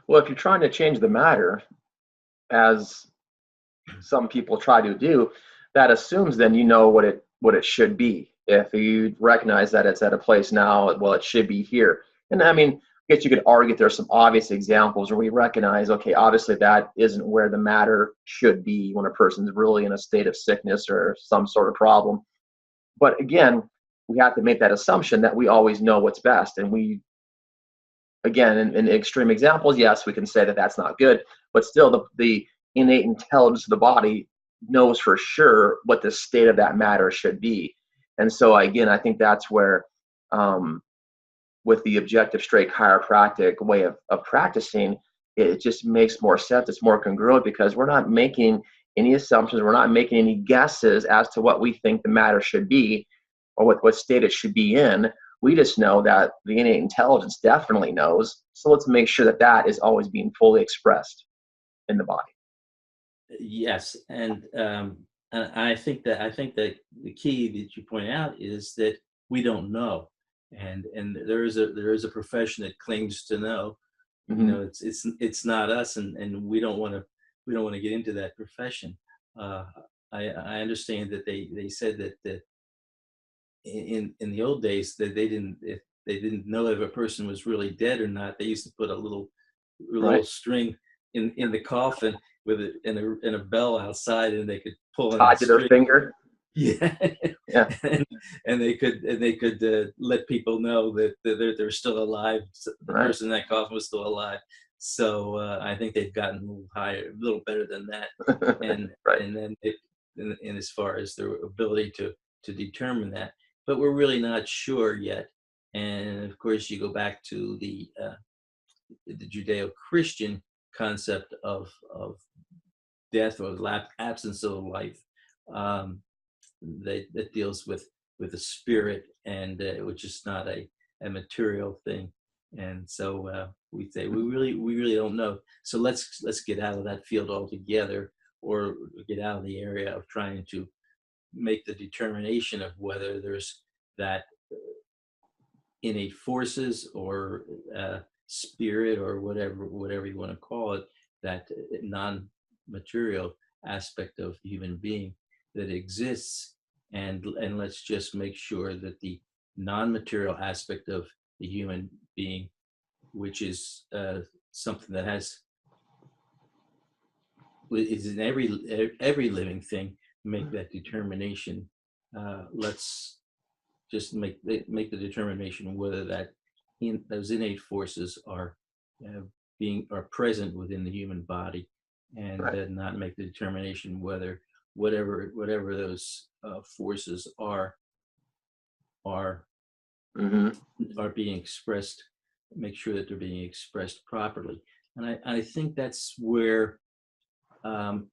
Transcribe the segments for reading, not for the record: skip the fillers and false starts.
Well, if you're trying to change the matter, as some people try to do, that assumes then you know what it should be. If you recognize that it's at a place now, well, it should be here. And I mean, I guess you could argue there's some obvious examples where we recognize, okay, obviously that isn't where the matter should be when a person's really in a state of sickness or some sort of problem. But again, we have to make that assumption that we always know what's best. And we, again, in extreme examples, yes, we can say that that's not good, but still the innate intelligence of the body knows for sure what the state of that matter should be. And so again, I think that's where um, with the objective straight chiropractic way of practicing, it just makes more sense. It's more congruent because we're not making any assumptions. We're not making any guesses as to what we think the matter should be or what state it should be in. We just know that the innate intelligence definitely knows. So let's make sure that that is always being fully expressed in the body. Yes, and I think that the key that you point out is that we don't know, and there is a profession that claims to know. You Hmm. know, it's not us, and we don't want to get into that profession. Uh, I understand that they said that in the old days that they didn't if they didn't know if a person was really dead or not. They used to put a little Right? string in the coffin with it and a bell outside, and they could pull on Tied that to their string. finger. Yeah, Yeah. and, and they could let people know that they're still alive. The Right. person in that coffin was still alive. So I think they've gotten a little higher, a little better than that, and Right. and then it, and as far as their ability to determine that, but we're really not sure yet. And of course, you go back to the Judeo-Christian concept of death or absence of life, um, that deals with the spirit, and which is not a material thing. And so we say we really don't know. So let's get out of that field altogether, or get out of the area of trying to make the determination of whether there's that innate forces or spirit or whatever you want to call it, that non-material aspect of the human being that exists, and let's just make sure that the non-material aspect of the human being, which is something that is in every living thing, make that determination. Let's just make the determination whether those innate forces uh, are present within the human body, and Right. then not make the determination whether whatever those forces are Hmm. are being expressed. Make sure that they're being expressed properly, and I think that's um,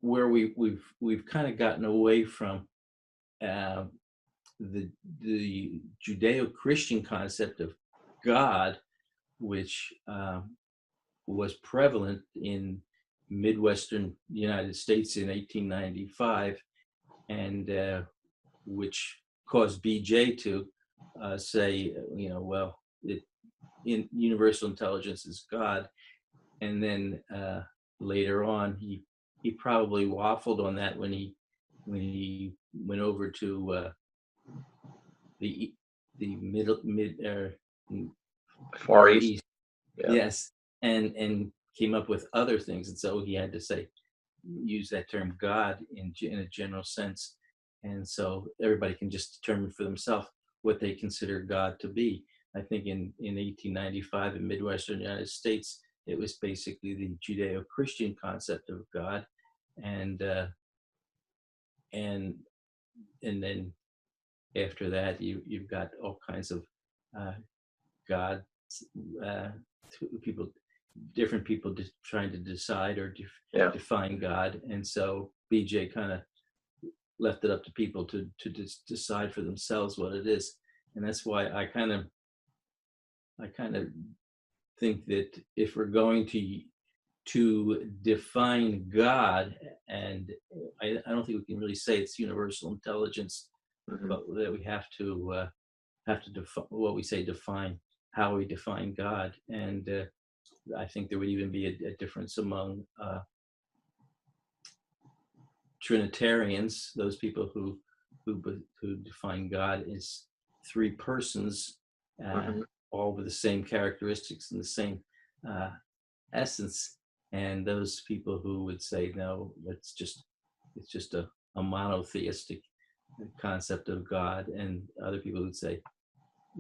where we've kind of gotten away from uh, the the Judeo-Christian concept of God, which was prevalent in Midwestern United States in 1895, and which caused BJ to say, well, in universal intelligence is God, and then later on he probably waffled on that when he went over to the the middle mid Far Far East. East. Yeah. Yes, and came up with other things, and so he had to use that term God in a general sense, and so everybody can just determine for themselves what they consider God to be. I think in 1895 in Midwestern United States, it was basically the Judeo-Christian concept of God, and and and then after that, you've got all kinds of uh, God, uh, people, different people trying to decide or Yeah. define God, and so BJ kind of left it up to people to decide for themselves what it is, and that's why I kind of think that if we're going to define God, and I don't think we can really say it's universal intelligence, Hmm. but that we have to define what we say, define how we define God, and I think there would even be a difference among Trinitarians, those people who define God as three persons, Hmm. all with the same characteristics and the same uh, essence, and those people who would say no, it's just a monotheistic concept of God, and other people would say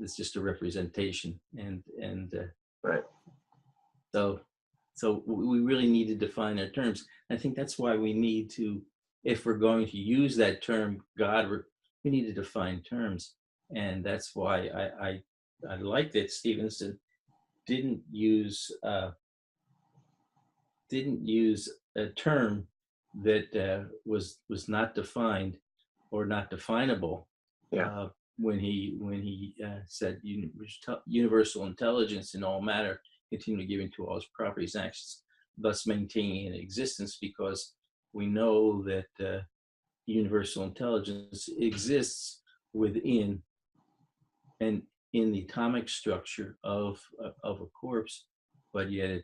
it's just a representation, and Right. so we really need to define our terms. I think that's why we need to, if we're going to use that term God, we need to define terms, and that's why I like that Stevenson didn't use a term that was not defined or not definable Yeah. when he said universal intelligence in all matter continue giving to all its properties and actions, thus maintaining an existence, because we know that universal intelligence exists within and in the atomic structure of a corpse, but yet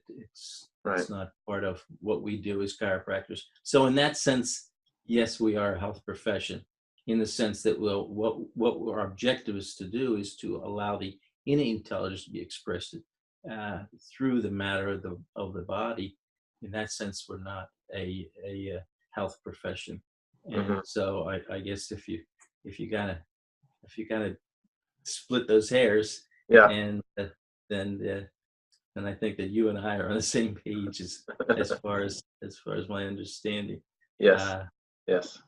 Right. it's not part of what we do as chiropractors. So in that sense, yes, we are a health profession, in the sense that what our objective is to do is to allow the innate intelligence to be expressed through the matter of the body. In that sense, we're not a health profession, and Hmm. so I guess if you gotta if you gotta split those hairs, Yeah. and then then I think that you and I are on the same page as far as my understanding. Yes. Uh, Yes.